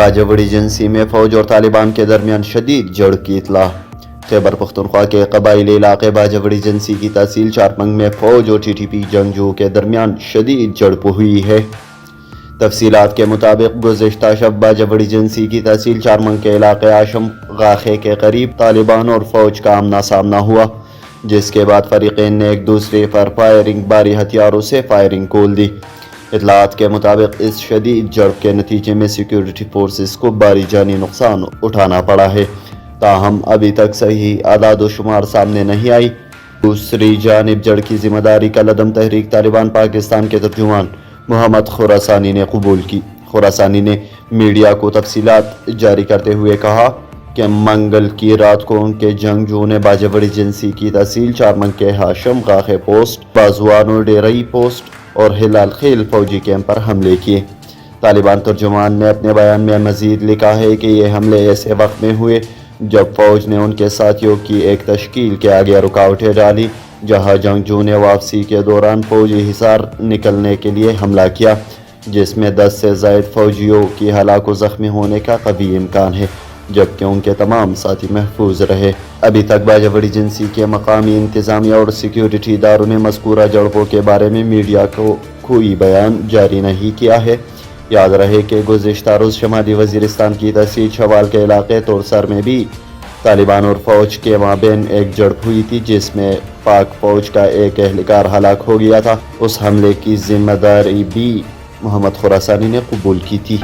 बाजवड़ agency में फौज और तालिबान के दरमियान शदीद जड़ की इतला। खैबर पख्तूनख्वा के कबायली इलाके बाजवड़ एजेंसी की तहसील चारमंग में फौज और TTP जंगजू के दरमियान शदीद झड़प हुई है। तफसीलात के मुताबिक गुज़िश्ता शब बाजवड़ एजेंसी की तहसील चारमंग के इलाके आशम गाखे के करीब तालिबान और फौज का आमना सामना हुआ, जिसके बाद फरीक़ैन ने एक दूसरे पर फायरिंग भारी हथियारों से फायरिंग खोल दी। इतलात के मुताबिक इस शदीद झड़प के नतीजे में सिक्योरिटी फोर्सेस को भारी जानी नुकसान उठाना पड़ा है, ताहम अभी तक सही आदाद शुमार सामने नहीं आई। दूसरी जानिब जड़ की जिम्मेदारी कलअदम तहरीक तालिबान पाकिस्तान के तर्जुमान मोहम्मद खुरासानी ने कबूल की। खुरासानी ने मीडिया को तफसीलात जारी करते हुए कहा कि मंगल की रात को उनके जंगजू ने बाजवड़ एजेंसी की तहसील चारमंग के हाशम गाखे पोस्ट, बाजुआनो डेरई पोस्ट और हिलाल खेल फौजी कैंप पर हमले किए। तालिबान तर्जुमान ने अपने बयान में मजीद लिखा है कि ये हमले ऐसे वक्त में हुए जब फौज ने उनके साथियों की एक तश्कील के आगे रुकावटें डाली, जहां जंगजू ने वापसी के दौरान फौजी हिसार निकलने के लिए हमला किया, जिसमें 10 से ज़ायद फौजियों की हलाक व ज़ख्मी होने का कभी इम्कान है, जबकि उनके तमाम साथी महफूज रहे। अभी तक बाजवड़ एजेंसी के मकामी इंतज़ामिया और सिक्योरिटी इदारों ने मज़कूरा झड़पों के बारे में मीडिया को कोई बयान जारी नहीं किया है। याद रहे कि गुज़िश्ता रोज़ शमाली वज़ीरिस्तान की तहसील शवाल के इलाके तोरसर में भी तालिबान और फौज के माबैन एक झड़प हुई थी, जिसमें पाक फौज का एक एहलकार हलाक हो गया था। उस हमले की जिम्मेदारी भी मोहम्मद खुरासानी ने कबूल की थी।